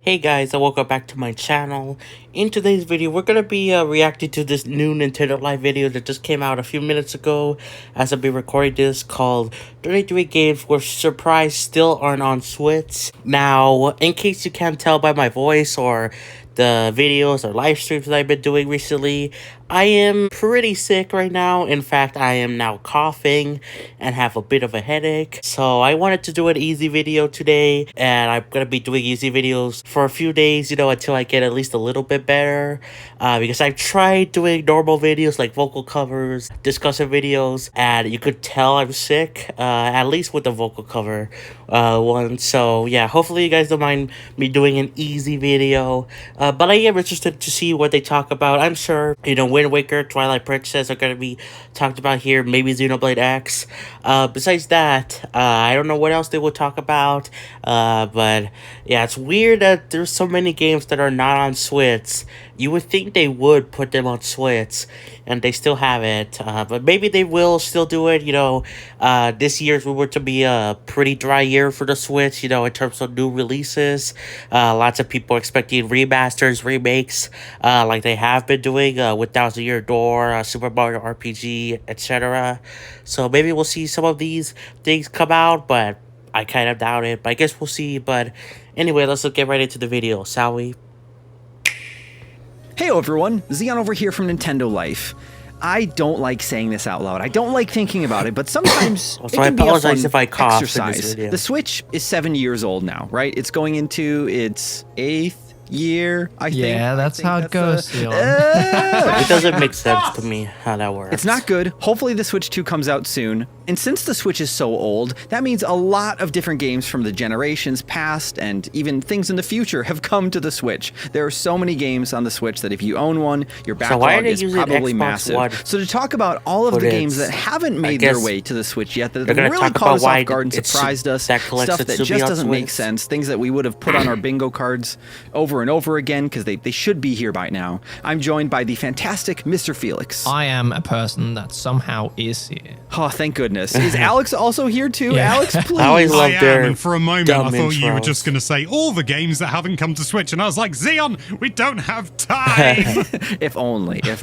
Hey guys, and welcome back to my channel. In today's video, we're going to be reacting to this new Nintendo Live video that just came out a few minutes ago as I've been recording this, called 33 games we're surprised still aren't on Switch. Now, in case you can't tell by my voice or the videos or live streams that I've been doing recently, I am pretty sick right now. In fact, I am now coughing and have a bit of a headache. So I wanted to do an easy video today, and I'm going to be doing easy videos for a few days, until I get at least a little bit better. Because I've tried doing normal videos like vocal covers, discussion videos, and you could tell I'm sick, at least with the vocal cover one. So yeah, hopefully you guys don't mind me doing an easy video. But I am interested to see what they talk about. I'm sure, Wind Waker, Twilight Princess are going to be talked about here, maybe Xenoblade X. Besides that, I don't know what else they will talk about, but yeah, it's weird that there's so many games that are not on Switch. You would think they would put them on Switch, and they still haven't, but maybe they will still do it. This year's were to be a pretty dry year for the Switch, in terms of new releases. Lots of people expecting remasters, remakes, like they have been doing with Thousand Year Door, Super Mario RPG, etc. So maybe we'll see some of these things come out, but I kind of doubt it. But I guess we'll see. But anyway, let's get right into the video, shall we? Hey everyone, Xeon over here from Nintendo Life. I don't like saying this out loud. I don't like thinking about it, but sometimes it can be a fun if I cough exercise. The Switch is 7 years old now, right? It's going into its 8th year, I think. Yeah, that's how it goes. It doesn't make sense to me how that works. It's not good. Hopefully the Switch 2 comes out soon. And since the Switch is so old, that means a lot of different games from the generations past and even things in the future have come to the Switch. There are so many games on the Switch that if you own one, your backlog is probably massive. So to talk about all of the games that haven't made their way to the Switch yet, that really caught us off guard and surprised us, stuff that just doesn't make sense, things that we would have put on our bingo cards over and over again because they should be here by now. I'm joined by the fantastic Mr. Felix. I am a person that somehow is here. Oh, thank goodness. Is Alex also here too? Yeah. Alex, please. I always loved their and for a moment I thought you were intros. just going to say all the games that haven't come to Switch, and I was like, Xeon, we don't have time. If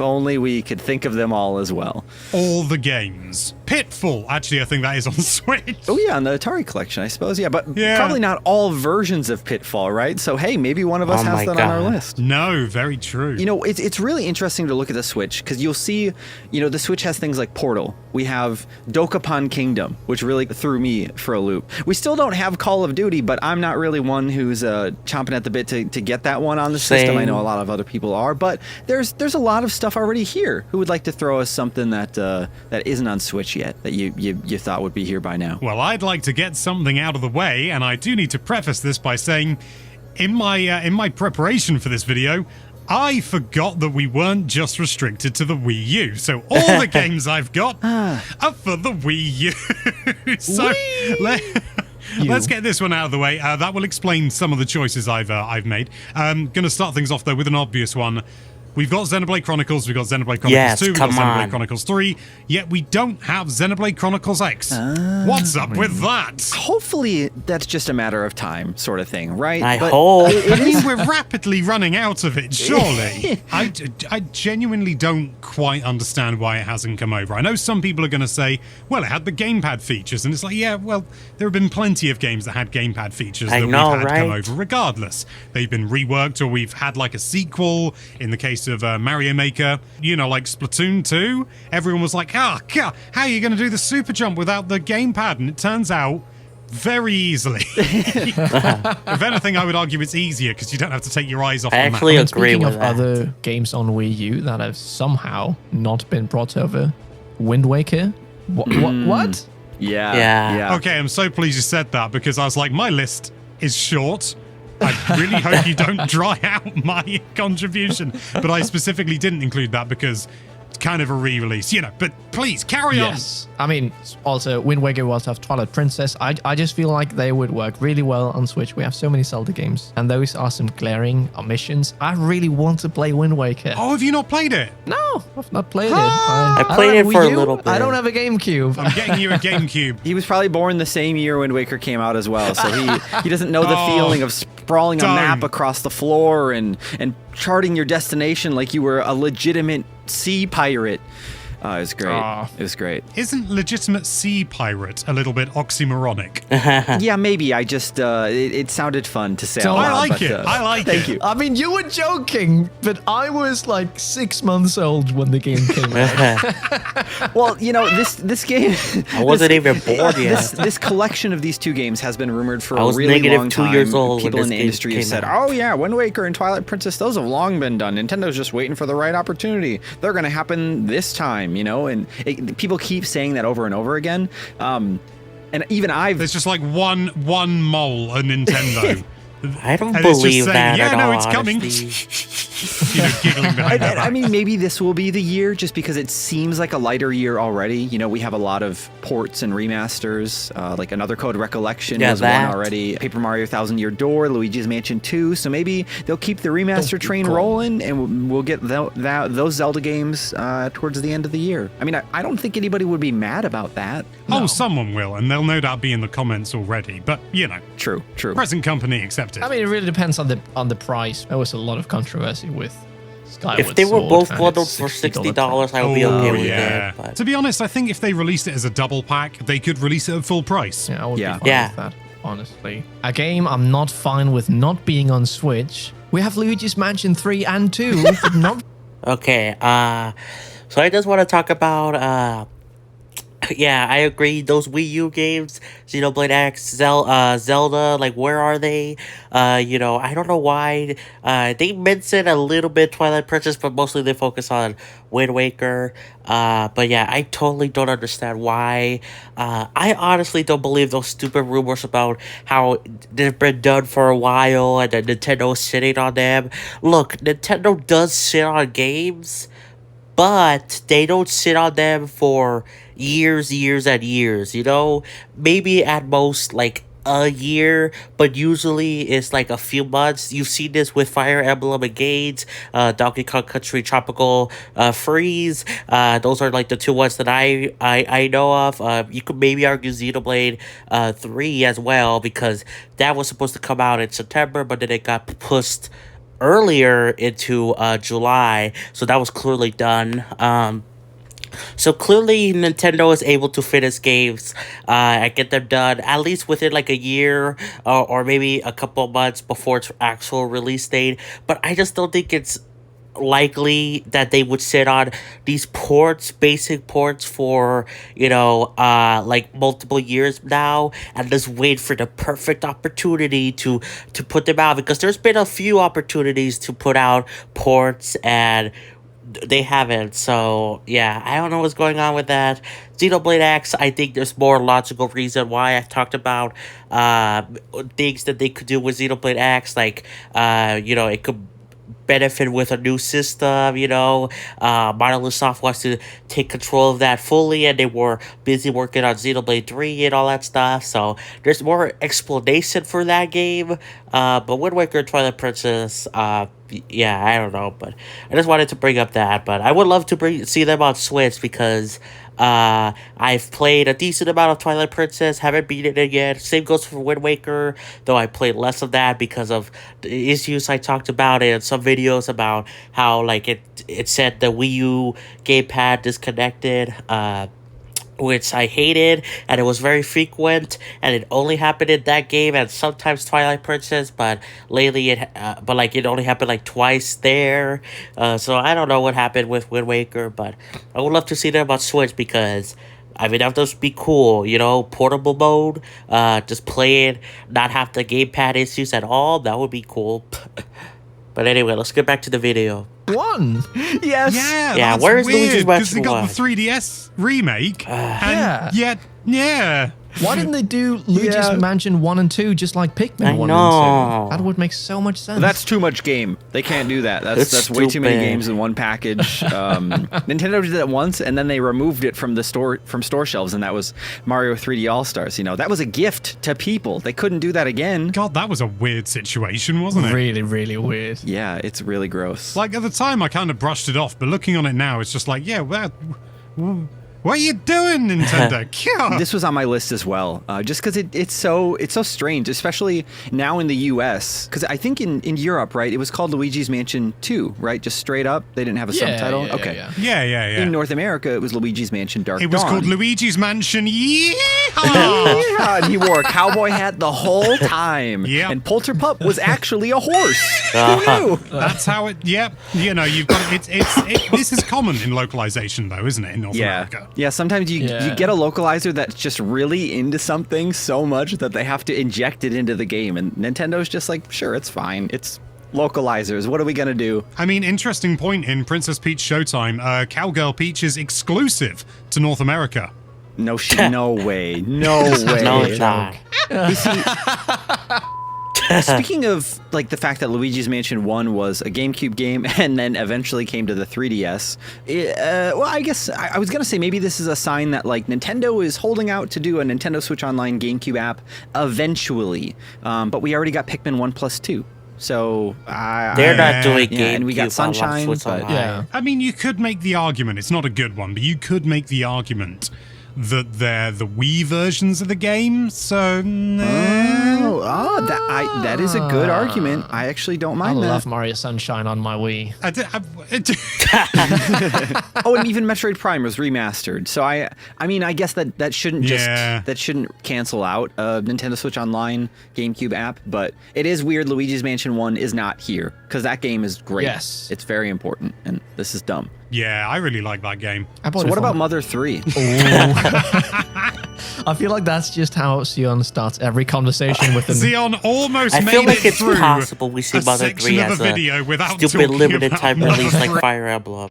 only we could think of them all as well. All the games. Pitfall, actually, I think that is on Switch. Oh yeah, on the Atari collection, I suppose. Yeah, but probably not all versions of Pitfall, right? So hey, maybe one of us has that on our list. No, very true. It's really interesting to look at the Switch because you'll see, the Switch has things like Portal. We have Dokapon Kingdom, which really threw me for a loop. We still don't have Call of Duty, but I'm not really one who's chomping at the bit to get that one on the system. I know a lot of other people are, but there's a lot of stuff already here. Who would like to throw us something that isn't on Switch yet that you thought would be here by now? Well, I'd like to get something out of the way, and I do need to preface this by saying, in my preparation for this video, I forgot that we weren't just restricted to the Wii U, so all the games I've got are for the Wii U. So let's get this one out of the way. That will explain some of the choices I've made. Gonna start things off though with an obvious one. We've got Xenoblade Chronicles, we've got Xenoblade Chronicles 2, we've got Xenoblade Chronicles 3, yet we don't have Xenoblade Chronicles X. What's up with that? Hopefully that's just a matter of time sort of thing, right? I hope. I mean, we're rapidly running out of it, surely. I genuinely don't quite understand why it hasn't come over. I know some people are going to say, well, it had the gamepad features, and it's like, yeah, well, there have been plenty of games that had gamepad features that we've had come over regardless. They've been reworked, or we've had like a sequel in the case of Mario Maker, like Splatoon 2. Everyone was like, how are you going to do the super jump without the gamepad? And it turns out very easily. If anything, I would argue it's easier because you don't have to take your eyes off the map. Agree Speaking with of that. other games on Wii U that have somehow not been brought over, Wind Waker? What? Yeah. Okay, I'm so pleased you said that because I was like, my list is short. I really hope you don't dry out my contribution. But I specifically didn't include that because it's kind of a re-release, but please, carry on. Yes. I mean, also, Wind Waker will also have Twilight Princess. I just feel like they would work really well on Switch. We have so many Zelda games, and those are some glaring omissions. I really want to play Wind Waker. Oh, have you not played it? No, I've not played it. I played it for a little bit. I don't have a GameCube. I'm getting you a GameCube. He was probably born the same year when Waker came out as well, so he doesn't know the feeling of sprawling a map across the floor and charting your destination like you were a legitimate sea pirate. It was great. It was great. Isn't legitimate sea pirate a little bit oxymoronic? Yeah, maybe. I just, it sounded fun to say out loud. I like it. I like it. Thank you. I mean, you were joking, but I was like 6 months old when the game came out. Well, you know, this game... I wasn't even born yet. This collection of these two games has been rumored for I was a really long time. -2 years old People when in the this industry game have said, came out. oh yeah, Wind Waker and Twilight Princess, those have long been done. Nintendo's just waiting for the right opportunity. They're going to happen this time, you know? And people keep saying that over and over again. And even There's just like one mole at Nintendo. I don't And it's just believe saying, that yeah, at no, all, it's coming. honesty. You know, giggling behind their I back. mean, maybe this will be the year just because it seems like a lighter year already. You know, we have a lot of ports and remasters, like Another Code Recollection was one already, Paper Mario Thousand Year Door, Luigi's Mansion 2. So maybe they'll keep the remaster train rolling and we'll get those Zelda games towards the end of the year. I mean, I don't think anybody would be mad about that. Oh, someone will, and they'll no doubt be in the comments already. But, you know, True. present company accepted. I mean, it really depends on the price. There was a lot of controversy with Skyward If they were Sword both and bundled its for $60 $60, I would be okay with yeah. it. But To be honest, I think if they released it as a double pack, they could release it at full price. Yeah, I would Yeah. be fine Yeah. with that, honestly. A game I'm not fine with not being on Switch. We have Luigi's Mansion 3 and 2. but not okay, so I just want to talk about yeah, I agree. Those Wii U games, Xenoblade X, Zelda, like, where are they? You know, I don't know why. They mention a little bit Twilight Princess, but mostly they focus on Wind Waker. But yeah, I totally don't understand why. I honestly don't believe those stupid rumors about how they've been done for a while and that Nintendo's sitting on them. Look, Nintendo does sit on games, but they don't sit on them for years and years, you know? Maybe at most, like, a year, but usually it's like a few months. You've seen this with Fire Emblem Engage, Donkey Kong Country Tropical Freeze. Those are like the two ones that I know of. You could maybe argue Xenoblade 3 as well, because that was supposed to come out in September, but then it got pushed earlier into July, so that was clearly done. So clearly Nintendo is able to finish games and get them done at least within like a year or maybe a couple of months before its actual release date. But I just don't think it's likely that they would sit on these ports, basic ports, for, you know, like multiple years now and just wait for the perfect opportunity to put them out, because there's been a few opportunities to put out ports and they haven't. So yeah, I don't know what's going on with that. Xenoblade X, I think there's more logical reason why. I've talked about things that they could do with Xenoblade X, like you know, it could benefit with a new system, you know. Monolith Soft wants to take control of that fully, and they were busy working on Xenoblade 3 and all that stuff, so there's more explanation for that game. But Wind Waker and Twilight Princess, yeah, I don't know, but I just wanted to bring up that. But I would love to see them on Switch, because I've played a decent amount of Twilight Princess, haven't beaten it yet. Same goes for Wind Waker, though I played less of that because of the issues I talked about and some videos about how, like, it said the Wii U gamepad disconnected, which I hated, and it was very frequent, and it only happened in that game and sometimes Twilight Princess, but lately it only happened like twice there. So I don't know what happened with Wind Waker, but I would love to see them on Switch, because I mean, that would just be cool, you know, portable mode, just play it, not have the gamepad issues at all. That would be cool. But anyway, let's get back to the video. one. Yes. Yeah, Yeah, that's where's weird, Luigi's because they Mansion got the 3DS remake, Yeah. and yet, yeah. Why didn't they do Luigi's Mansion 1 and 2 just like Pikmin I 1 know. and 2? That would make so much sense. That's too much game. They can't do that. That's way too many stupid. games in one package. Nintendo did that once, and then they removed it from store shelves, and that was Mario 3D All Stars. You know, that was a gift to people. They couldn't do that again. God, that was a weird situation, wasn't it? really, really weird. Yeah, it's really what Like, at the time, I kind of brushed it off, but looking on it now, it's just like, yeah, well, What are you doing, Nintendo? God. This was on my list as well, just because it's so strange, especially now in the U.S. Because I think in Europe, right, it was called Luigi's Mansion 2, right? Just straight up, they didn't have a subtitle. Yeah. In North America, it was Luigi's Mansion Dark It was Dawn. called Luigi's Mansion. Yeehaw! Yeah, and he wore a cowboy hat the whole time. Yep. And Polterpup was actually a horse. Who knew? That's how it. Yep. You know, you've got this is common in localization, though, isn't it? In North America. Yeah, sometimes you get a localizer that's just really into something so much that they have to inject it into the game. And Nintendo's just like, sure, it's fine. It's localizers. What are we going to do? I mean, interesting point in Princess Peach Showtime. Cowgirl Peach is exclusive to North America. No way. No way. No, it's not. You see, speaking of like the fact that Luigi's Mansion 1 was a GameCube game and then eventually came to the 3DS, well, I guess I was going to say maybe this is a sign that like Nintendo is holding out to do a Nintendo Switch Online GameCube app eventually. But we already got Pikmin 1+2. So they're not doing GameCube. And we got Sunshine. But, Yeah. I mean, you could make the argument. It's not a good one, but you could make the argument that they're the Wii versions of the game. So that is a good argument. I actually don't I mind that. love Mario Sunshine on my Wii. Oh, and even Metroid Prime was remastered. So I mean, I guess that shouldn't that shouldn't cancel out a Nintendo Switch Online GameCube app. But it is weird. Luigi's Mansion 1 is not here because that game is great. Yes. It's very important, and this is dumb. Yeah, I really like that game. So what about Mother 3? I feel like that's just how Sion starts every conversation with him. Sion almost I made feel like it it's through possible we see a Mother section 3 of as a video without stupid talking limited about time Mother release like 3. Fire Emblem.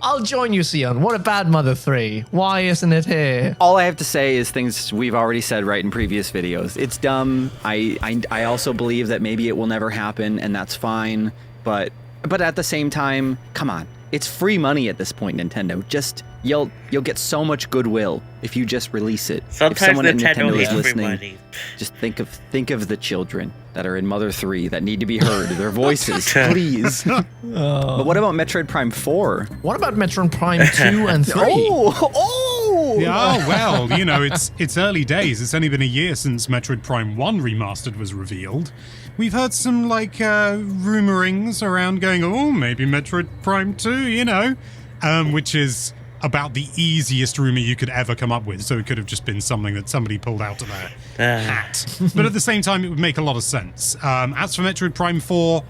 I'll join you, Sion. What about Mother 3? Why isn't it here? All I have to say is things we've already said right in previous videos. It's dumb. I also believe that maybe it will never happen, and that's fine. But at the same time, come on. It's free money at this point, Nintendo. Just you'll get so much goodwill if you just release it. Sometimes if someone at Nintendo Nintendo hates is free listening, money. just think of the children that are in Mother 3 that need to be heard. Their voices, please. But what about Metroid Prime 4? What about Metroid Prime 2 and 3? Oh! Yeah, oh, well, you know, it's early days. It's only been a year since Metroid Prime 1 Remastered was revealed. We've heard some, like, rumorings around going, oh, maybe Metroid Prime 2, you know, which is about the easiest rumor you could ever come up with. So it could have just been something that somebody pulled out of their hat. But at the same time, it would make a lot of sense. As for Metroid Prime 4,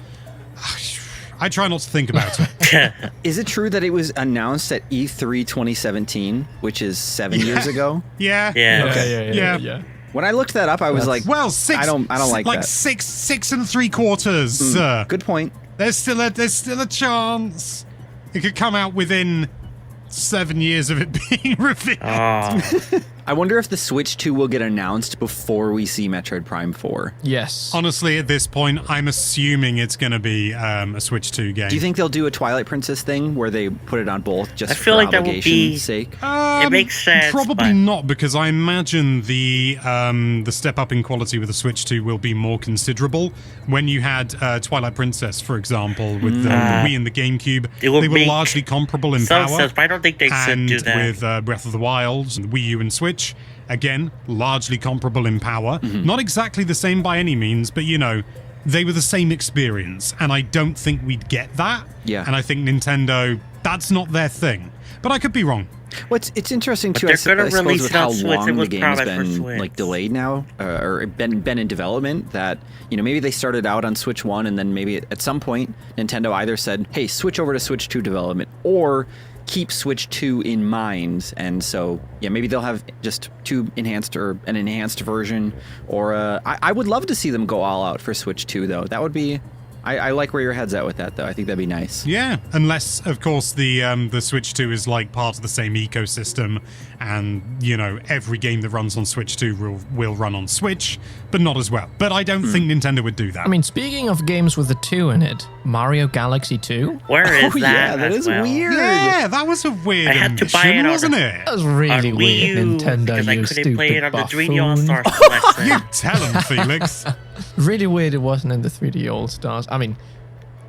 I try not to think about it. Is it true that it was announced at E3 2017, which is 7 years ago? Yeah. Yeah. When I looked that up, I was like, well, six. I don't like that. six and 3/4. Good point. There's still a chance it could come out within 7 years of it being revealed. I wonder if the Switch 2 will get announced before we see Metroid Prime 4. Yes. Honestly, at this point, I'm assuming it's going to be a Switch 2 game. Do you think they'll do a Twilight Princess thing where they put it on both just I feel for like that would be- obligation's sake? It makes sense. Probably but not, because I imagine the step up in quality with the Switch 2 will be more considerable. When you had Twilight Princess, for example, with the Wii and the GameCube, It would they were make largely comparable in some power. sense, but I don't think they should And do that. with Breath of the Wild, and Wii U and Switch, again, largely comparable in power. Not exactly the same by any means, but you know, they were the same experience, and I don't think we'd get that. Yeah. And I think Nintendo, that's not their thing. But I could be wrong. Well, it's interesting too. they're I gonna suppose release with it on how Switch, long it the was game has promised for been Switch. like delayed now, or been in development. That maybe they started out on Switch 1, and then maybe at some point Nintendo either said, "Hey, switch over to Switch 2 development," or keep Switch 2 in mind. And so maybe they'll have just an enhanced version. Or I would love to see them go all out for Switch 2 though. That would be. I like where your head's at with that, though. I think that'd be nice. Yeah, unless, of course, the Switch 2 is like part of the same ecosystem, and every game that runs on Switch 2 will run on Switch, but not as well. But I don't think Nintendo would do that. I mean, speaking of games with the 2 in it, Mario Galaxy 2? Where is that? Yeah, that as is well? weird. Yeah, that was a weird I had to buy omission, it on wasn't the- it? That was really on weird, Wii U, Nintendo, because I you couldn't play it on the 3D buffoon. All-Stars Collection. You tell him, Felix. Really weird it wasn't in the 3D All-Stars. I mean,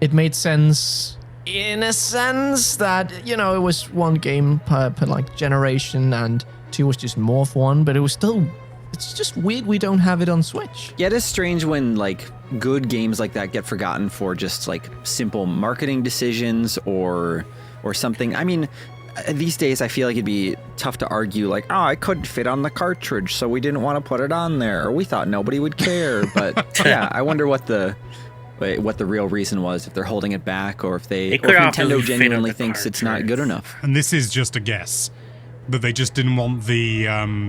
it made sense in a sense that, you know, it was one game per like generation and 2 was just more of one, but it was still, it's just weird we don't have it on Switch. Yeah, it is strange when like good games like that get forgotten for just like simple marketing decisions or something. I mean, these days I feel like it'd be tough to argue like, oh, I couldn't fit on the cartridge, so we didn't want to put it on there, or we thought nobody would care. But yeah, I wonder what the real reason was, if they're holding it back or if Nintendo genuinely thinks it's not good enough. And this is just a guess, that they just didn't want the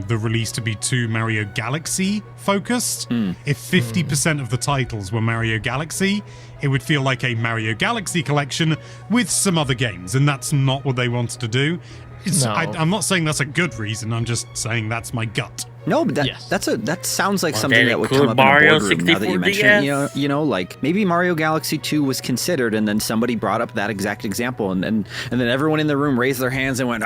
release to be too Mario Galaxy focused. If 50% of the titles were Mario Galaxy, it would feel like a Mario Galaxy collection with some other games, and that's not what they wanted to do. No. I'm not saying that's a good reason, I'm just saying that's my gut. No, but that sounds like something that would come up Mario in a boardroom now that you 64 mention DS? it. You know, like maybe Mario Galaxy 2 was considered and then somebody brought up that exact example and then everyone in the room raised their hands and went,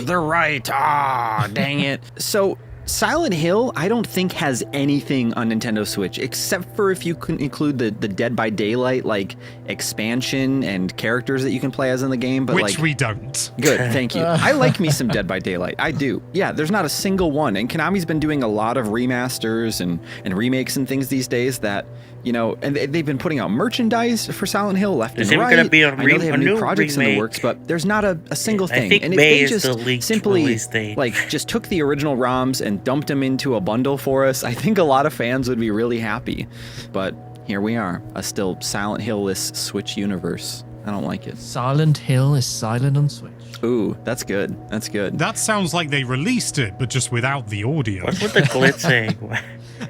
they're right. Dang it. So Silent Hill, I don't think has anything on Nintendo Switch, except for if you can include the Dead by Daylight like expansion and characters that you can play as in the game. But Which we don't. Good, thank you. I like me some Dead by Daylight. I do. Yeah, there's not a single one. And Konami's been doing a lot of remasters and remakes and things these days that, you know, and they've been putting out merchandise for Silent Hill left and right. Gonna be I know they have new projects in the works, but there's not a single thing. think And if May they is just the leaked simply release date. like just took the original ROMs and dumped them into a bundle for us, I think a lot of fans would be really happy. But here we are, a still Silent Hill-less Switch universe. I don't like it. Silent Hill is silent on Switch. Ooh, that's good. That's good. That sounds like they released it, but just without the audio. What's with the glitching?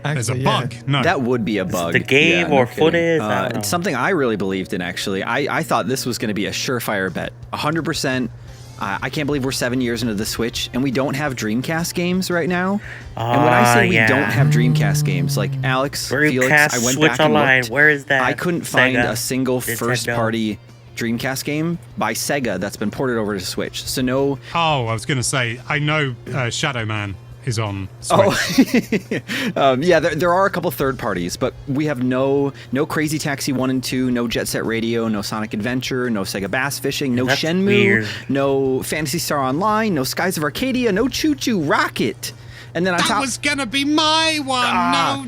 There's a Actually, bug. No. That would be a bug. the game no or kidding. footage? I don't know. It's something I really believed in, actually. I thought this was going to be a surefire bet. 100%. I can't believe we're 7 years into the Switch, and we don't have Dreamcast games right now. And when I say we don't have Dreamcast games, like Alex, Felix, I went Switch back and Online. looked. Where is that? I couldn't find Sega? a single Nintendo? first-party Dreamcast game by Sega that's been ported over to Switch. So no... Oh, I was going to say, I know Shadow Man is on Switch. Yeah, there are a couple third parties, but we have no Crazy Taxi 1 and 2, no Jet Set Radio, no Sonic Adventure, no Sega Bass Fishing, no That's Shenmue, weird. no Phantasy Star Online, no Skies of Arcadia, no Choo Choo Rocket. And then on That top... was going to be my one.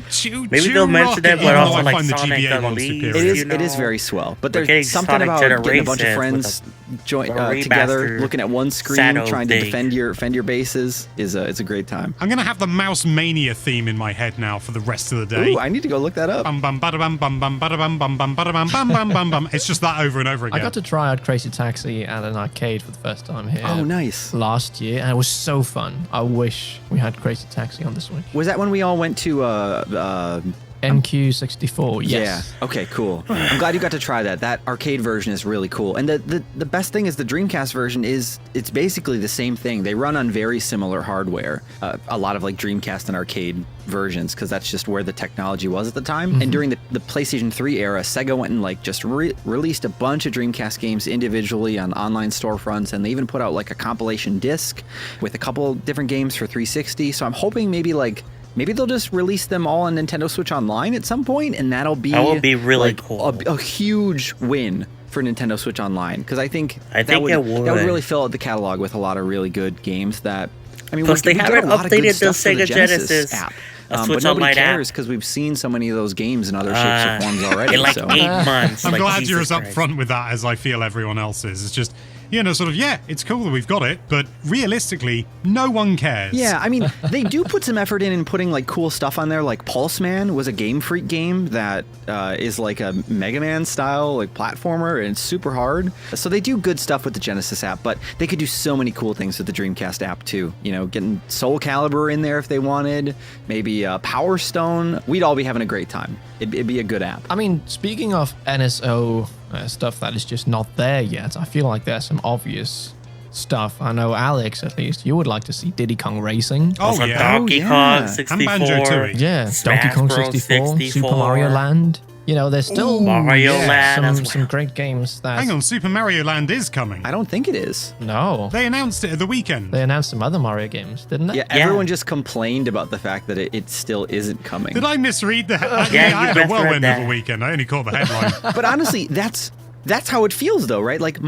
No, choo Maybe choo they'll mention rocket. it, but Even though also I like find the Sonic GBA one Unleashed. superior. It is very swell, but We're getting there's something Sonic about getting a bunch of Generations friends with a together, remastered looking at one screen, Shadow trying to thing. defend your bases is a great time. I'm going to have the Mouse Mania theme in my head now for the rest of the day. Ooh, I need to go look that up. Bum bum bada bum bum bum bada bum bum bum bada bum bum bum bum bum. It's just that over and over again. I got to try out Crazy Taxi at an arcade for the first time here. Oh, nice. Last year, and it was so fun. I wish we had Crazy Taxi on the Switch. Was that when we all went to NQ64, yes. Yeah. Okay, cool. I'm glad you got to try that. That arcade version is really cool. And the best thing is the Dreamcast version it's basically the same thing. They run on very similar hardware. A lot of like Dreamcast and arcade versions, because that's just where the technology was at the time. And during the PlayStation 3 era, Sega went and like just released a bunch of Dreamcast games individually on online storefronts, and they even put out like a compilation disc with a couple different games for 360. So I'm hoping maybe they'll just release them all on Nintendo Switch Online at some point, and that would be really like, cool. a huge win for Nintendo Switch Online, because I think that would it would. really fill out the catalog with a lot of really good games that, I mean, Plus, they we get haven't a lot of good updated the stuff for Sega Genesis app. Switch But nobody Online cares app. because we've seen so many of those games in other shapes or forms already. In like so. 8 months. I'm like, glad Jesus you're as Christ. upfront with that as I feel everyone else is. It's just, sort of, yeah, it's cool that we've got it, but realistically, no one cares. Yeah, I mean, they do put some effort in putting like cool stuff on there. Like Pulse Man was a Game Freak game that is like a Mega Man style like platformer, and it's super hard. So they do good stuff with the Genesis app, but they could do so many cool things with the Dreamcast app too. Getting Soul Calibur in there if they wanted, maybe Power Stone. We'd all be having a great time. It'd be a good app. I mean, speaking of NSO stuff that is just not there yet, I feel like there's some obvious stuff. I know, Alex, at least, you would like to see Diddy Kong Racing. Oh, Also, yeah. Donkey yeah. Kong And 64. Banjo-Tooie. Yeah, Smash Donkey Kong Bros. 64, Super Mario Land. There's still Mario Land as well. some great games that... Hang on, Super Mario Land is coming. I don't think it is. No. They announced it at the weekend. They announced some other Mario games, didn't they? Yeah, everyone just complained about the fact that it still isn't coming. Did I misread the Yeah, I you had a misread whirlwind that. of a weekend. I only caught the headline. But honestly, that's That's how it feels, though, right? Like,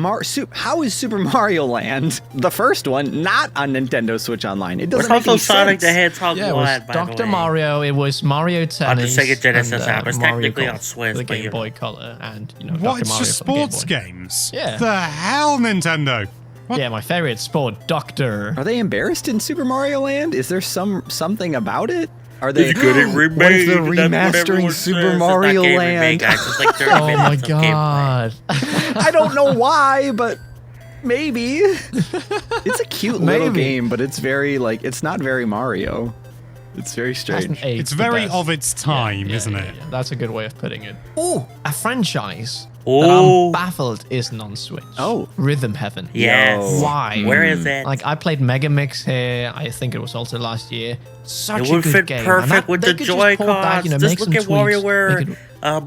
how is Super Mario Land, the first one, not on Nintendo Switch Online? It doesn't make any also Sonic sense. the Hedgehog Yeah, it 1, was by Dr. the way. Mario. It was Mario Tennis the Sega Genesis and, app. It's Mario technically Golf on Switch, for the but Game you Boy know. Color, and Dr. What? It's Mario just for the Game sports Boy. games? Yeah. The hell, Nintendo? What? Yeah, my favorite sport, Doctor. Are they embarrassed in Super Mario Land? Is there something about it? Are they It's getting what if remade. they're That's what remastering everyone Super says. It's Mario not game Land? remake, guys. It's like 30 Oh my minutes of gameplay. god. I don't know why, but maybe. It's a cute little Maybe. game, but it's very it's not very Mario. It's very strange. It's very of its time, isn't it? Yeah. That's a good way of putting it. Oh, a franchise that Oh. I'm baffled isn't on Switch. Oh. Rhythm Heaven. Yes. Why? Where is it? Like, I played Mega Mix here. I think it was also last year. Such It a would good fit game. perfect And with they the could just port that, Joy-Cons. make Just look some at tweaks, WarioWare. make it-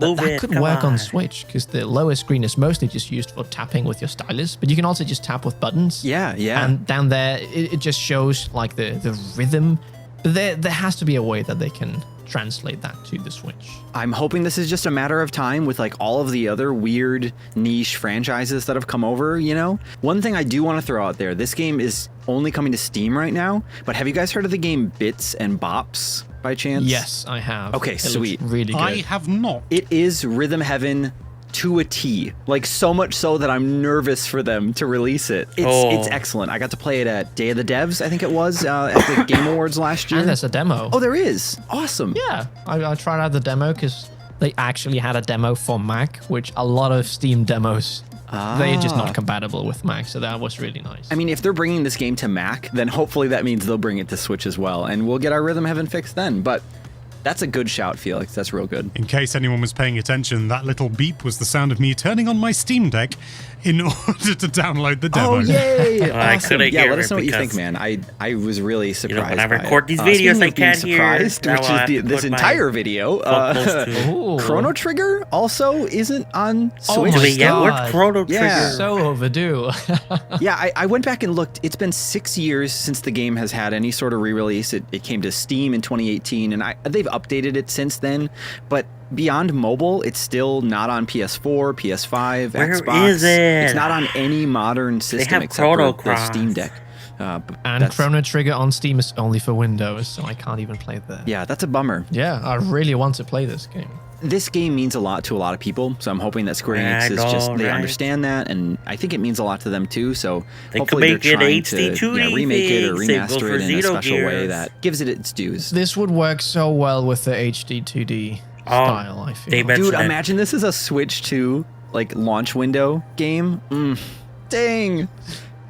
Move that it. could Come work on on. Switch because the lower screen is mostly just used for tapping with your stylus, but you can also just tap with buttons. Yeah, yeah. And down there, it just shows like the rhythm. But there has to be a way that they can translate that to the Switch. I'm hoping this is just a matter of time with like all of the other weird niche franchises that have come over, you know? One thing I do want to throw out there, this game is only coming to Steam right now, but have you guys heard of the game Bits and Bops by chance? Yes, I have. Okay, It looks sweet. really good. I have not. It is Rhythm Heaven to a T. Like so much so that I'm nervous for them to release it. It's excellent. I got to play it at Day of the Devs, I think it was, at the Game Awards last year. And there's a demo. Oh, there is. Awesome. Yeah, I tried out the demo because they actually had a demo for Mac, which a lot of Steam demos, they're just not compatible with Mac, so that was really nice. I mean, if they're bringing this game to Mac, then hopefully that means they'll bring it to Switch as well, and we'll get our Rhythm Heaven fixed then. But that's a good shout, Felix. That's real good. In case anyone was paying attention, that little beep was the sound of me turning on my Steam Deck in order to download the demo. Oh, yay! I Awesome. couldn't Yeah, hear let us it know what you think, because, man. I was really surprised when I by record it. these videos, Speaking I of being can't hear. surprised, Now which I have is to this put my entire video. phone close to- Ooh. Chrono Trigger also isn't on Oh Switch. my Wait, yeah, where's God. Chrono Trigger? Yeah. So overdue. Yeah, I went back and looked. It's been 6 years since the game has had any sort of re-release. It came to Steam in 2018, and they've updated it since then. But beyond mobile, it's still not on PS4, PS5, Where Xbox. is it? It's not on any modern system have except for Chrono the Cross. Steam Deck. But And that's- Chrono Trigger on Steam is only for Windows, so I can't even play there. Yeah, that's a bummer. Yeah, I really want to play this game. This game means a lot to a lot of people, so I'm hoping that Square Yeah, I Enix is know, just they right? understand that, and I think it means a lot to them too. So They could hopefully make they're it trying HD to 2D remake it or thing, same goes remaster for it in a special way Xenogears. that gives it its dues. This would work so well with the HD 2D style, I feel. they mentioned Dude, it. imagine this is a Switch 2 like launch window game. Dang.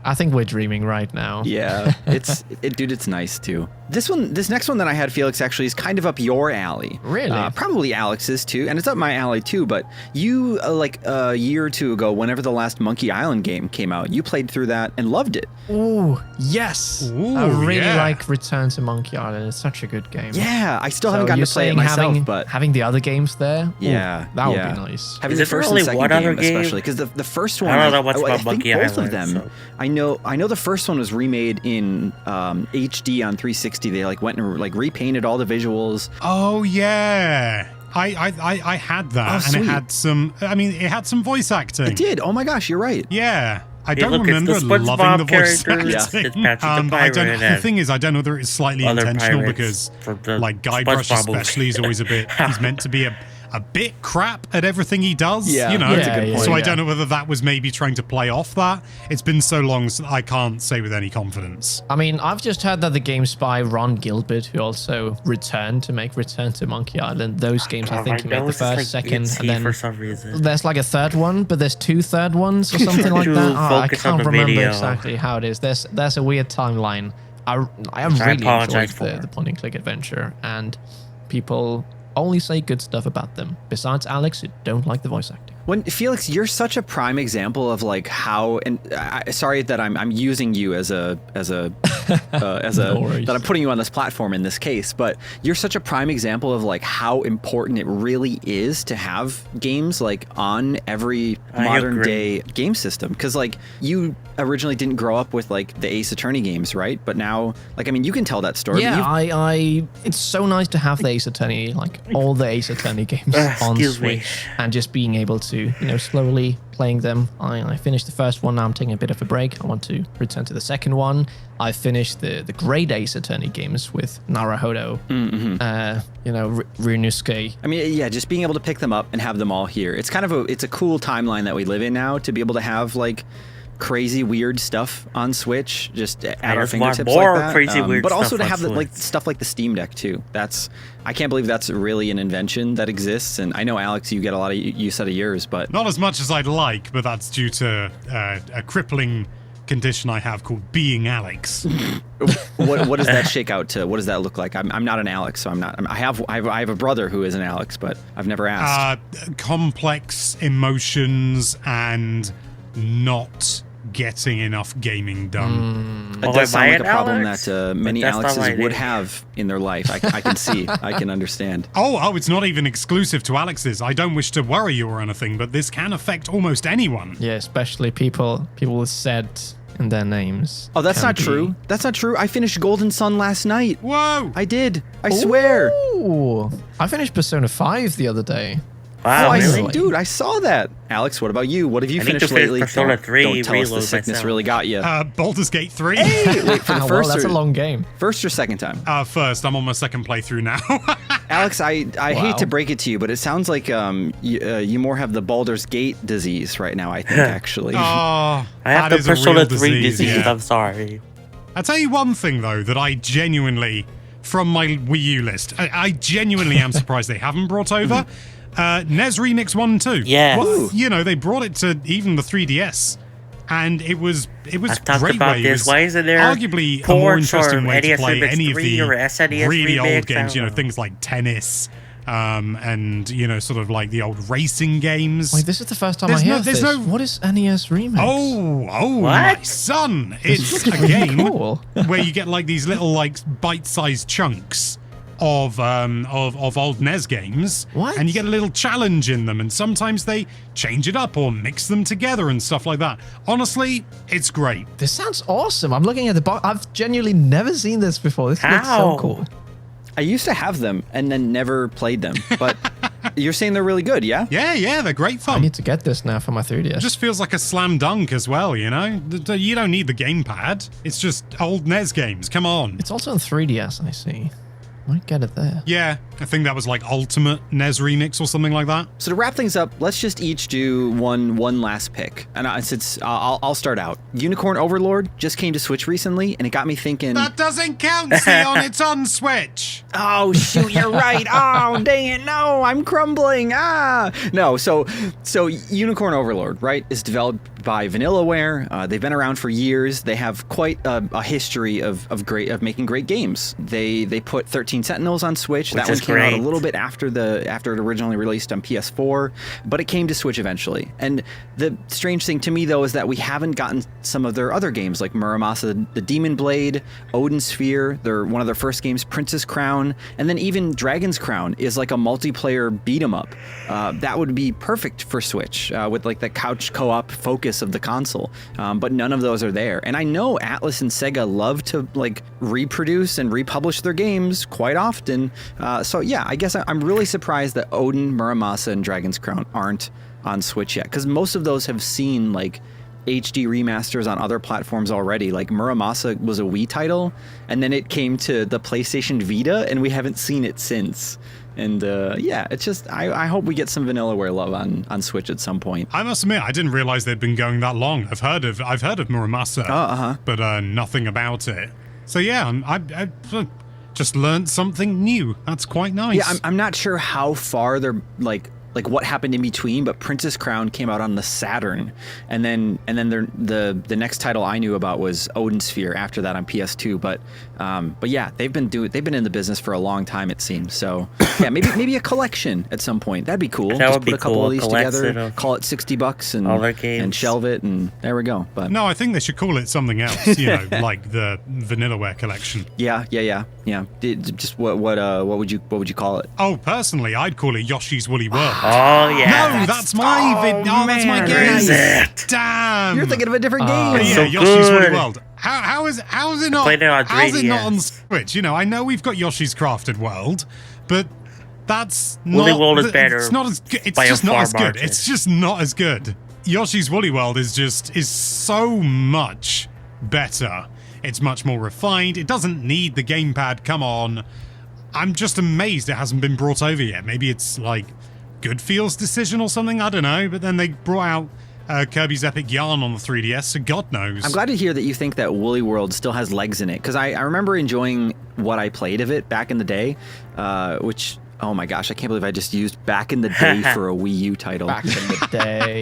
I think we're dreaming right now. Yeah, dude, it's nice too. This next one that I had, Felix, actually is kind of up your alley. Really? Probably Alex's too, and it's up my alley too. But you, like a year or two ago, whenever the last Monkey Island game came out, you played through that and loved it. Ooh, yes. Ooh, I really yeah. like Return to Monkey Island. It's such a good game. Yeah, I still So haven't gotten you're to play it saying myself, but having the other games there? Ooh, yeah, that would yeah. be nice. Having Is the there first only and second one other game, game? especially because the first one. I don't know much about think Monkey both of Island, them. so. I know the first one was remade in HD on 360. They like went and like repainted all the visuals. Oh yeah, I had that, Oh, and sweet. it had some. I mean, it had some voice acting. It did. Oh my gosh, you're right. Yeah. I Hey, don't look, it's remember the SpongeBob loving the voice characters. acting. It's Patrick the I don't. Pirate The and thing is, I don't know whether it's slightly other intentional pirates because, from the like, Guybrush SpongeBob movie. especially is always he's meant to be a bit crap at everything he does. Yeah. you know. Yeah, that's a good point, So I yeah. don't know whether that was maybe trying to play off that. It's been so long, so I can't say with any confidence. I mean, I've just heard that the games by Ron Gilbert, who also returned to make Return to Monkey Island, those games, I think he made the first, second, and then for some reason. there's like a third one, but there's two third ones or something like To that. Oh, I focus on can't the remember video. exactly how it is. There's a weird timeline. I have I really apologize enjoyed for. the point and click adventure, and people only say good stuff about them. Besides Alex, who don't like the voice acting. When Felix, you're such a prime example of like how, and sorry that I'm using you as a No worries. that I'm putting you on this platform in this case, but you're such a prime example of like how important it really is to have games like on every I modern agree. day game system. Because like you originally didn't grow up with like the Ace Attorney games, right? But now, like I mean, you can tell that story. but Yeah, you've- it's so nice to have the Ace Attorney, like all the Ace Attorney games on Excuse me. Switch, and just being able to, slowly playing them. I finished the first one. Now I'm taking a bit of a break. I want to return to the second one. I finished the great Ace Attorney games with Naruhodo, Ryunosuke. I mean, yeah, just being able to pick them up and have them all here. It's kind of it's a cool timeline that we live in now to be able to have like crazy weird stuff on Switch just at our fingertips like that. Crazy weird but also stuff to have Switch. stuff like the Steam Deck too. I can't believe that's really an invention that exists. And I know, Alex, you get a lot of use out of yours, but Not as much as I'd like, but that's due to a crippling condition I have called being Alex. what does that shake out to? What does that look like? I'm not an Alex, so I'm not. I have a brother who is an Alex, but I've never asked. Complex emotions and not getting enough gaming done. It does sound like a problem Alex? that many But that's not Alexes what I would did. have in their life. I can see. I can understand. Oh, it's not even exclusive to Alex's. I don't wish to worry you or anything, but this can affect almost anyone. Yeah, especially people with Z in their names. Oh, that's can not be- true. That's not true. I finished Golden Sun last night. Whoa! I did. I swear. Ooh, I finished Persona 5 the other day. Wow, I really? dude, I saw that. Alex, what about you? What have you I need to finished finish lately? Persona 3 Don't tell us the Reload sickness myself. really got you. Baldur's Gate 3. Hey, wait, for the Well, first that's or, a long game. first or second time? First, I'm on my second playthrough now. Alex, I Wow. hate to break it to you, but it sounds like you more have the Baldur's Gate disease right now, I think, actually. Oh, I have that the is a Persona real 3 disease. yeah. I'm sorry. I'll tell you one thing, though, that I genuinely, from my Wii U list, I genuinely am surprised they haven't brought over. NES Remix 1 and 2. Yes. Well, they brought it to even the 3DS. And it was I've talked great about way. this. Why isn't there arguably a more ports or interesting way to NES play Remix any of 3 the or SNES really Remix? old games, I don't know. things like tennis, and sort of like the old racing games. Wait, this is the first time There's I no- hear there's this. no- What is NES Remix? Oh, What? my son! It's a really game cool. where you get like these little like bite-sized chunks of old NES games, What? and you get a little challenge in them, and sometimes they change it up or mix them together and stuff like that. Honestly, it's great. This sounds awesome. I'm looking at the box. I've genuinely never seen this before. This looks How? so cool. I used to have them and then never played them, but you're saying they're really good, yeah? Yeah, they're great I fun. need to get this now for my 3DS. It just feels like a slam dunk as well, You don't need the gamepad. It's just old NES games. Come on. It's also on 3DS, I see. Might get it there. Yeah, I think that was like Ultimate NES Remix or something like that. So to wrap things up, let's just each do one last pick. And I'll start out. Unicorn Overlord just came to Switch recently, and it got me thinking. That doesn't count, Sion. It's on Switch. Oh shoot, you're right. Oh dang it, no, I'm crumbling. No. So Unicorn Overlord, right, is developed by Vanillaware. They've been around for years. They have quite a history of making great games. They put 13 Sentinels on Switch. Which That one is came out a great. little bit after it originally released on PS4, but it came to Switch eventually. And the strange thing to me though is that we haven't gotten some of their other games like Muramasa the Demon Blade, Odin Sphere, one of their first games, Princess Crown, and then even Dragon's Crown is like a multiplayer beat 'em up. That would be perfect for Switch with like the couch co-op focus of the console. But none of those are there. And I know Atlas and Sega love to like reproduce and republish their games quite often. So yeah, I guess I'm really surprised that Odin, Muramasa, and Dragon's Crown aren't on Switch yet, because most of those have seen like HD remasters on other platforms already. Like Muramasa was a Wii title, and then it came to the PlayStation Vita, and we haven't seen it since. And yeah, it's just I hope we get some Vanillaware love on Switch at some point. I must admit, I didn't realize they'd been going that long. I've heard of Muramasa, but nothing about it. So yeah, I just learned something new. That's quite nice. Yeah, I'm not sure how far they're like what happened in between, but Princess Crown came out on the Saturn, and then the next title I knew about was Odin Sphere after that on PS2. But yeah, they've been in the business for a long time, it seems. So yeah, maybe a collection at some point. That'd be cool. That Just would put be a couple cool, of these collection together, of call it $60 all their games. and shelve it, and there we go. But No, I think they should call it something else. Like the Vanillaware collection. yeah. Just what would you call it? Oh, personally, I'd call it Yoshi's Woolly World. Oh, yeah. No, that's my that's my man. game. Where is it? Damn. You're thinking of a different Oh. game. Yeah, so Yoshi's Woolly good. World. How is it not? played it on How's it not 3DS. on Switch? I know we've got Yoshi's Crafted World, but That's Woolly not. World is better. It's not as good. It's by a just not far as good. margin. It's just not as good. Yoshi's Woolly World is so much better. It's much more refined. It doesn't need the gamepad. Come on. I'm just amazed it hasn't been brought over yet. Maybe it's like Goodfield's decision or something. I don't know. But then they brought out Kirby's Epic Yarn on the 3DS, so God knows. I'm glad to hear that you think that Woolly World still has legs in it, because I remember enjoying what I played of it back in the day, which, oh my gosh, I can't believe I just used back in the day for a Wii U title. Back in the day.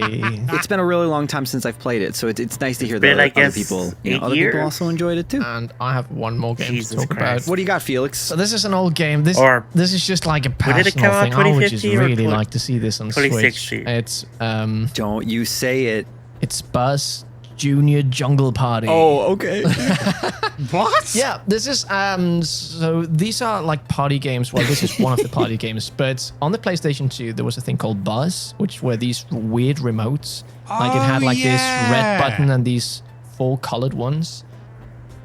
It's been a really long time since I've played it, so it's nice to hear been, that I other guess, people, 8 other years? people also enjoyed it too. And I have one more game Jesus to talk Christ. about. What do you got, Felix? So this is an old game. This is just like a When did it personal come out, thing. I would just 2015 or really like to see this on Switch. 2016? It's Don't you say it. it's Buzz Junior Jungle Party. Oh, okay. What? Yeah, this is so these are like party games. Well, this is one of the party games, but on the PlayStation 2 there was a thing called Buzz, which were these weird remotes. Like it had like this red button and these 4 colored ones.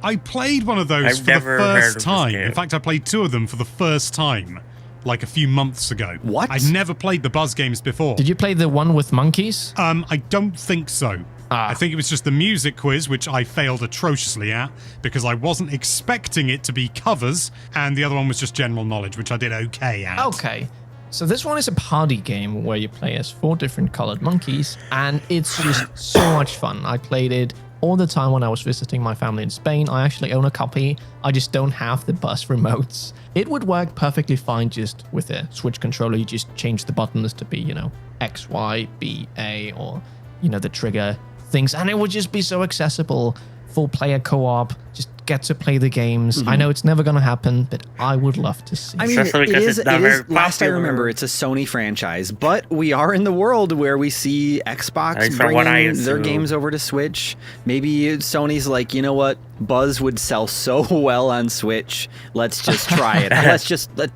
I played one of those I've for the never heard of first this time. game. In fact, I played 2 of them for the first time, like a few months ago. What? I'd never played the Buzz games before. Did you play the one with monkeys? I don't think so. Ah. I think it was just the music quiz, which I failed atrociously at because I wasn't expecting it to be covers, and the other one was just general knowledge, which I did okay at. Okay. So this one is a party game where you play as 4 different colored monkeys, and it's just so much fun. I played it all the time when I was visiting my family in Spain. I actually own a copy. I just don't have the Buzz remotes. It would work perfectly fine just with a Switch controller. You just change the buttons to be, X, Y, B, A, or, the trigger things, and it would just be so accessible. Full player co-op, just get to play the games. I know it's never going to happen, but I would love to see. I mean, Especially because it's not very last I popular. remember, it's a Sony franchise, but we are in the world where we see Xbox least from what I bringing their assume. games over to Switch. Maybe Sony's like, you know what? Buzz would sell so well on Switch. Let's just try it.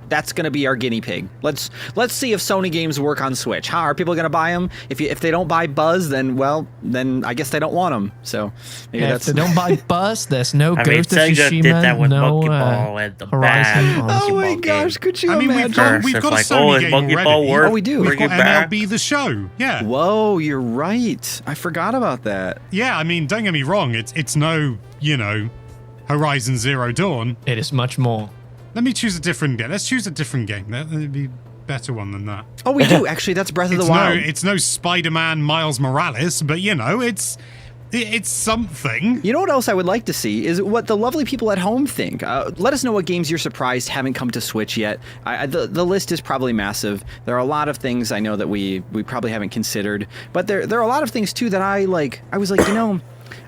That's going to be our guinea pig. Let's see if Sony games work on Switch. How are people going to buy them? If they don't buy Buzz, then I guess they don't want them. So maybe If that's they don't buy Buzz, there's no I mean, Ghost of Sega Tsushima, did that with no Monkey Ball and the Horizon. bad Oh my Monkey Ball gosh, game. could you I mean, imagine? we've got a like, Sony is game Monkey already. Ball worth Oh, we do. We've bringing got back? MLB The Show. Yeah. Whoa, you're right. I forgot about that. Yeah, I mean, don't get me wrong. It's no, Horizon Zero Dawn. It is much more. Let me choose a different game. Let's choose a different game. That'd be a better one than that. Oh, we do. Actually, that's Breath of the Wild. It's no Spider-Man Miles Morales, but it's something. You know what else I would like to see is what the lovely people at home think. Let us know what games you're surprised haven't come to Switch yet. The list is probably massive. There are a lot of things I know that we probably haven't considered, but there are a lot of things too that I was like,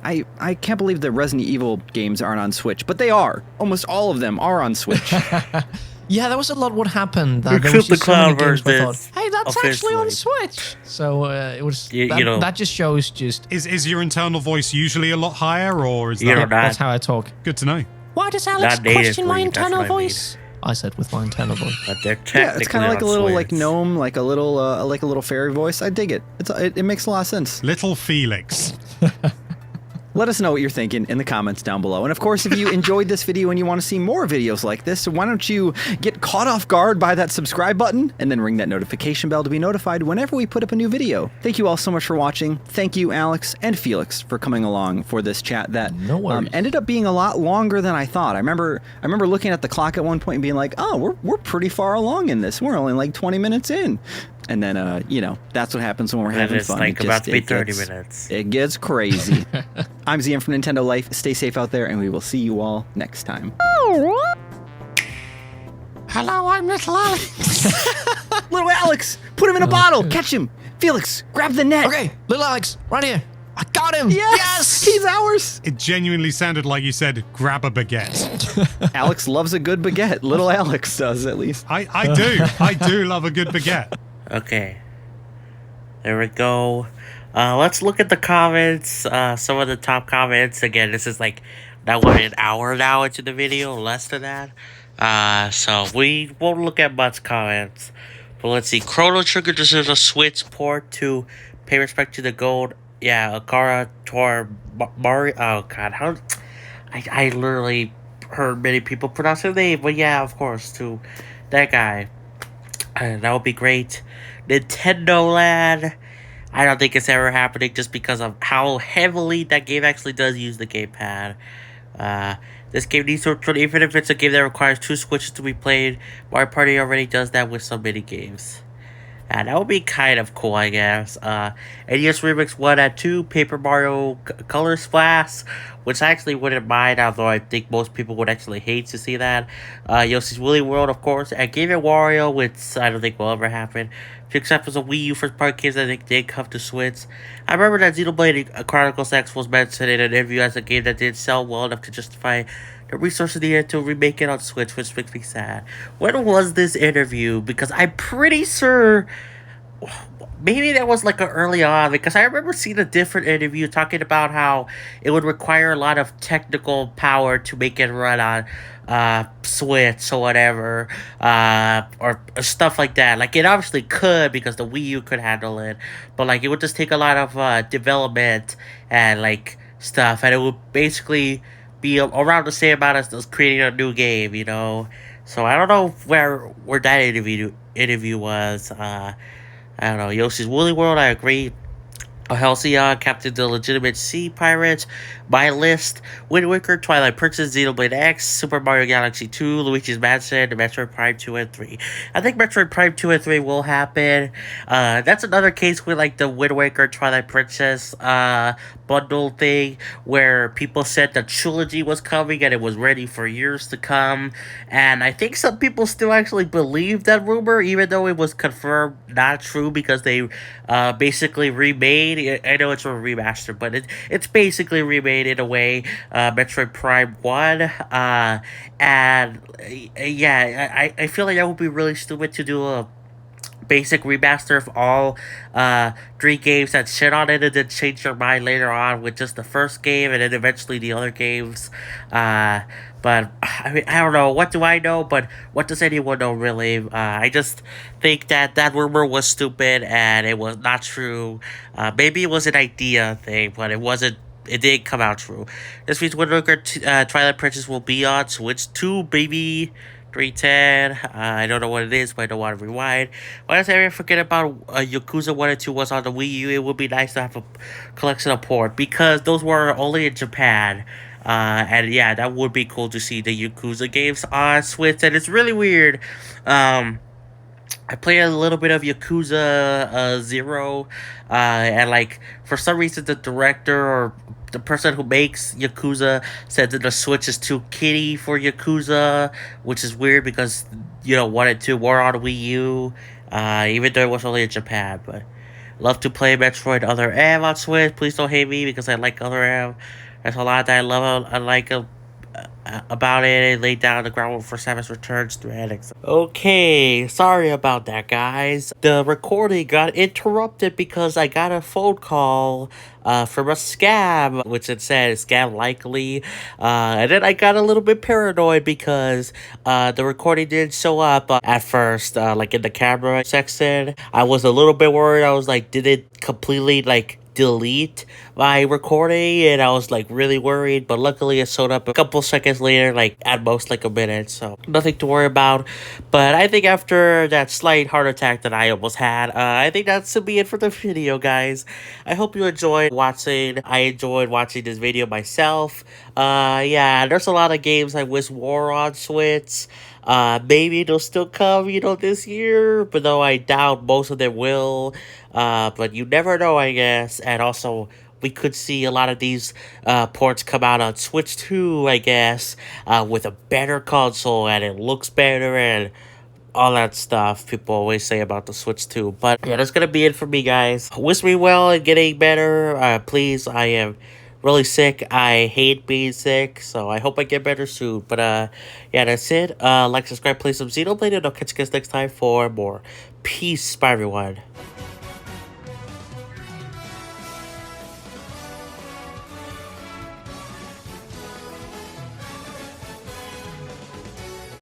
I can't believe the Resident Evil games aren't on Switch, but they are. Almost all of them are on Switch. Yeah, there was a lot what happened. There Recruit was the just so many Clown games where I versus thought, hey, that's actually on officially. Switch. So it was You- that just shows just Is your internal voice usually a lot higher, or is You know, that not- that's how I talk. good to know? Why does Alex Not question my natively, that's internal what I mean. voice? I said with my internal voice. But they're Yeah, it's kind of like a little technically gnome, like a little fairy voice. I dig it. It makes a lot of sense. Little Felix. Let us know what you're thinking in the comments down below. And of course, if you enjoyed this video and you want to see more videos like this, why don't you get caught off guard by that subscribe button and then ring that notification bell to be notified whenever we put up a new video. Thank you all so much for watching. Thank you, Alex and Felix, for coming along for this chat that No worries. ended up being a lot longer than I thought. I remember looking at the clock at one point and being like, oh, we're pretty far along in this. We're only like 20 minutes in. And then, that's what happens when we're having it's fun. like It about to be it 30 gets- minutes. It gets crazy. I'm ZM from Nintendo Life. Stay safe out there, and we will see you all next time. Hello, I'm Little Alex. Little Alex, put him in a bottle. Catch him. Felix, grab the net. Okay, little Alex, right here. I got him. Yes! He's ours. It genuinely sounded like you said, grab a baguette. Alex loves a good baguette. Little Alex does, at least. I do. I do love a good baguette. Okay. There we go. Let's look at the comments. Some of the top comments. Again, this is like not an hour now into the video, less than that. So we won't look at much comments. But let's see. Chrono Trigger deserves a Switch port to pay respect to the gold. Yeah, Akara Tor Mario. Oh god, how? I literally heard many people pronounce her name, but yeah, of course, to that guy. That would be great. Nintendo Land. I don't think it's ever happening just because of how heavily that game actually does use the gamepad. Uh, this game needs to, even if it's a game that requires 2 switches to be played, Mario Party already does that with so many games. That would be kind of cool, I guess. NES Remix 1 and 2, Paper Mario Color Splash, which I actually wouldn't mind, although I think most people would actually hate to see that. Yoshi's Woolly World, of course, and Game & Wario, which I don't think will ever happen. Few examples of Wii U first-party games I think did come to Switch. I remember that Xenoblade Chronicles X was mentioned in an interview as a game that didn't sell well enough to justify the resources needed to remake it on Switch, which makes me sad. When was this interview? Because I'm pretty sure maybe that was like early on, because I remember seeing a different interview talking about how it would require a lot of technical power to make it run on Switch or whatever, or stuff like that. Like, it obviously could because the Wii U could handle it, but like it would just take a lot of development and like stuff, and it would basically be around the same amount as creating a new game, you know. So I don't know where that interview was. I don't know. Yoshi's Woolly World, I agree. Halcyon, Captain the Legitimate Sea Pirates, My List, Wind Waker, Twilight Princess, Xenoblade X, Super Mario Galaxy 2, Luigi's Mansion, and Metroid Prime 2 and 3. I think Metroid Prime 2 and 3 will happen. That's another case with like the Wind Waker, Twilight Princess bundle thing, where people said the trilogy was coming and it was ready for years to come. And I think some people still actually believe that rumor, even though it was confirmed not true because they basically remade. I know it's a remaster, but it's basically remade in a way. Metroid Prime 1. And yeah, I feel like that would be really stupid to do a basic remaster of all 3 games that shit on it and then change your mind later on with just the first game and then eventually the other games. But I mean, I don't know. What do I know? But what does anyone know, really? I just think that rumor was stupid and it was not true. Maybe it was an idea thing, but it wasn't. It didn't come out true. This means Wind Waker Twilight Princess will be on Switch 2, baby. 310. I don't know what it is, but I don't want to rewind. Why does everyone forget about Yakuza 1 and 2 was on the Wii U? It would be nice to have a collection of port, because those were only in Japan. And yeah, that would be cool to see the Yakuza games on Switch. And it's really weird. I played a little bit of Yakuza 0, and like for some reason the director or the person who makes Yakuza said that the Switch is too kiddie for Yakuza, which is weird because, you know, 1 and 2 were on Wii U, even though it was only in Japan. But love to play Metroid Other M on Switch. Please don't hate me because I like Other M. There's a lot that I love. I like about it. It laid down the groundwork for Samus Returns through Headaches. Okay, sorry about that, guys. The recording got interrupted because I got a phone call from a scam, which it said scam likely. And then I got a little bit paranoid because the recording didn't show up at first, like in the camera section. I was a little bit worried. I was like, did it completely like delete my recording? And I was like really worried, but luckily it showed up a couple seconds later, like at most like a minute, so nothing to worry about. But I think after that slight heart attack that I almost had, I think that's to be it for the video, guys. I hope you enjoyed watching. I enjoyed watching this video myself. Yeah, there's a lot of games I wish were on Switch. Maybe they'll still come, you know, this year, but though I doubt most of them will. But you never know, I guess. And also, we could see a lot of these ports come out on Switch 2, I guess, with a better console, and it looks better and all that stuff people always say about the Switch 2. But yeah, that's gonna be it for me, guys. Wish me well and getting better. Please, I am really sick. I hate being sick, so I hope I get better soon. But yeah, that's it. Like, subscribe, play some Xenoblade, and I'll catch you guys next time for more. Peace, bye everyone.